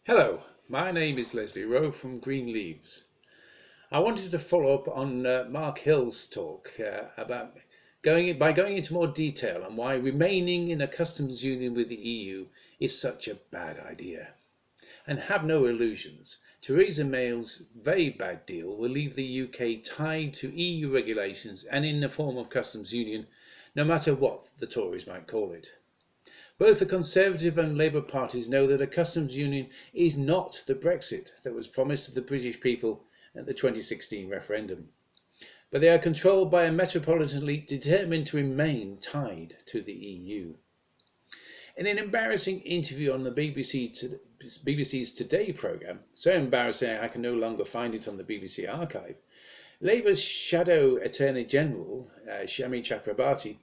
Hello, my name is Leslie Rowe from Green Leaves. I wanted to follow up on Mark Hill's talk about going into more detail on why remaining in a customs union with the EU is such a bad idea. And have no illusions, Theresa May's very bad deal will leave the UK tied to EU regulations and in the form of customs union, no matter what the Tories might call it. Both the Conservative and Labour parties know that a customs union is not the Brexit that was promised to the British people at the 2016 referendum. But they are controlled by a metropolitan elite determined to remain tied to the EU. In an embarrassing interview on the BBC's Today programme, so embarrassing I can no longer find it on the BBC archive, Labour's Shadow Attorney General, Shami Chakrabarti,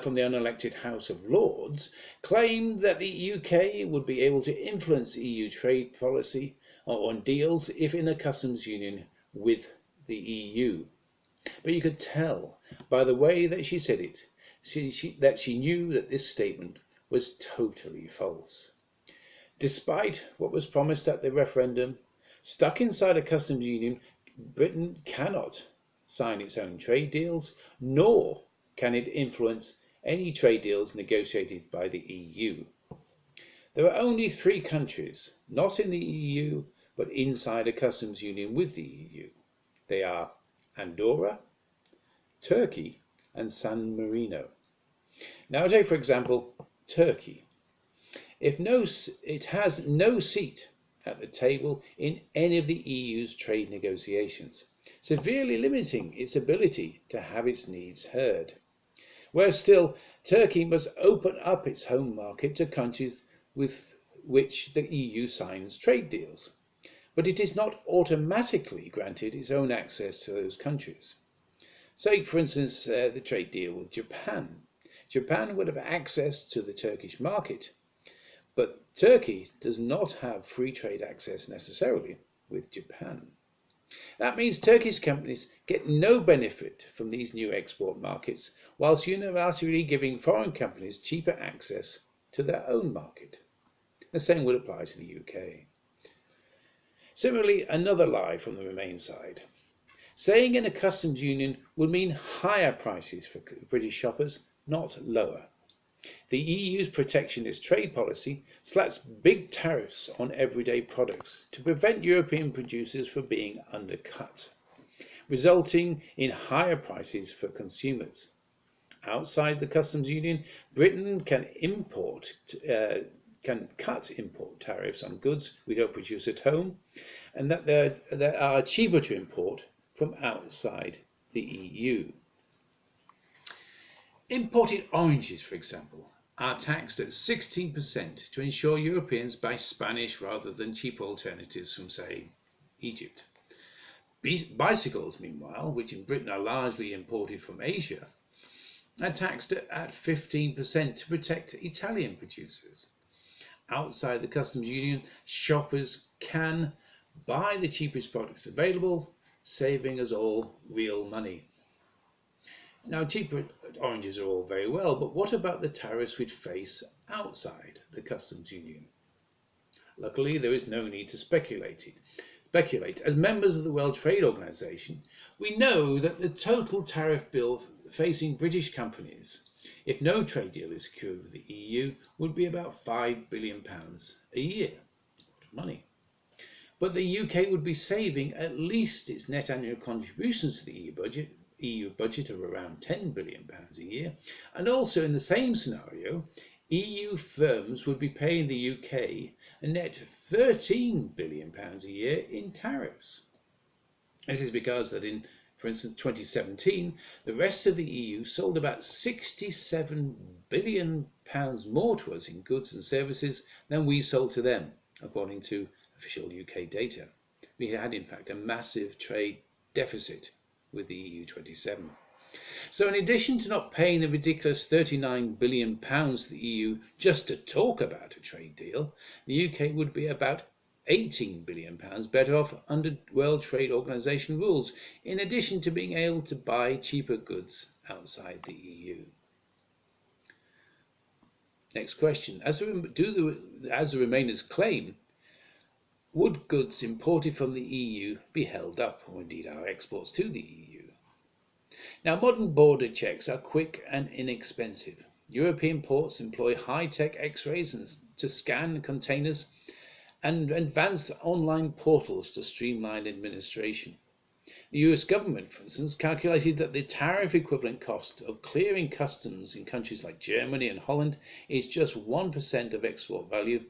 from the unelected House of Lords, claimed that the UK would be able to influence EU trade policy on deals if in a customs union with the EU. But you could tell by the way that she said it that she knew that this statement was totally false. Despite what was promised at the referendum, stuck inside a customs union, Britain cannot sign its own trade deals, nor can it influence any trade deals negotiated by the EU. There are only 3 countries, not in the EU, but inside a customs union with the EU. They are Andorra, Turkey, and San Marino. Now take, for example, Turkey. It has no seat at the table in any of the EU's trade negotiations, severely limiting its ability to have its needs heard. Whereas still, Turkey must open up its home market to countries with which the EU signs trade deals. But it is not automatically granted its own access to those countries. Take, for instance, the trade deal with Japan. Japan would have access to the Turkish market, but Turkey does not have free trade access necessarily with Japan. That means Turkish companies get no benefit from these new export markets, whilst unilaterally giving foreign companies cheaper access to their own market. The same would apply to the UK. Similarly, another lie from the Remain side. Staying in a customs union would mean higher prices for British shoppers, not lower. The EU's protectionist trade policy slaps big tariffs on everyday products to prevent European producers from being undercut, resulting in higher prices for consumers. Outside the customs union, Britain can cut import tariffs on goods we don't produce at home, and that they are cheaper to import from outside the EU. Imported oranges, for example, are taxed at 16% to ensure Europeans buy Spanish rather than cheap alternatives from, say, Egypt. Bicycles, meanwhile, which in Britain are largely imported from Asia, are taxed at 15% to protect Italian producers. Outside the customs union, shoppers can buy the cheapest products available, saving us all real money. Now, cheaper oranges are all very well, but what about the tariffs we'd face outside the customs union? Luckily, there is no need to speculate. As members of the World Trade Organization, we know that the total tariff bill facing British companies, if no trade deal is secured with the EU, would be about £5 billion a year. A lot of money. But the UK would be saving at least its net annual contributions to the EU budget of around £10 billion a year, and also in the same scenario, EU firms would be paying the UK a net £13 billion a year in tariffs. This is because that in, for instance, 2017, the rest of the EU sold about £67 billion more to us in goods and services than we sold to them, according to official UK data. We had, in fact, a massive trade deficit with the EU 27. So in addition to not paying the ridiculous £39 billion to the EU just to talk about a trade deal, the UK would be about £18 billion better off under World Trade Organization rules, in addition to being able to buy cheaper goods outside the EU. Next question. As the Remainers claim, would goods imported from the EU be held up, or indeed our exports to the EU? Now, modern border checks are quick and inexpensive. European ports employ high-tech X-rays to scan containers and advanced online portals to streamline administration. The US government, for instance, calculated that the tariff equivalent cost of clearing customs in countries like Germany and Holland is just 1% of export value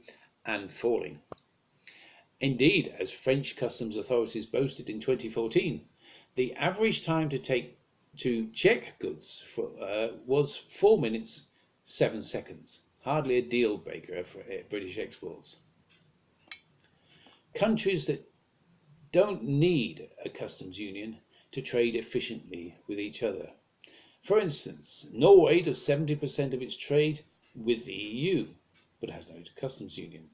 and falling. Indeed, as French customs authorities boasted in 2014, the average time to check goods was 4 minutes 7 seconds. Hardly a deal breaker for British exports. Countries that don't need a customs union to trade efficiently with each other. For instance, Norway does 70% of its trade with the EU, but has no customs union.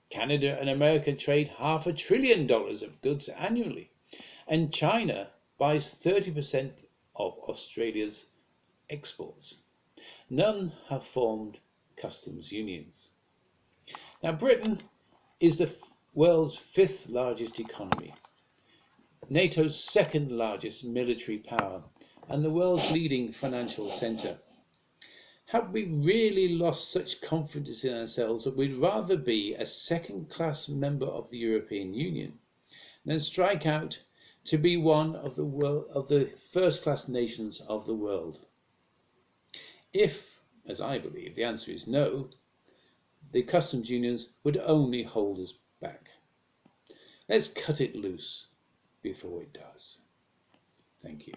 Canada and America trade $500 billion of goods annually, and China buys 30% of Australia's exports. None have formed customs unions. Now, Britain is the world's 5th largest economy, NATO's 2nd largest military power, and the world's leading financial centre. Have we really lost such confidence in ourselves that we'd rather be a second-class member of the European Union than strike out to be one of the first-class nations of the world? If, as I believe, the answer is no, the customs unions would only hold us back. Let's cut it loose before it does. Thank you.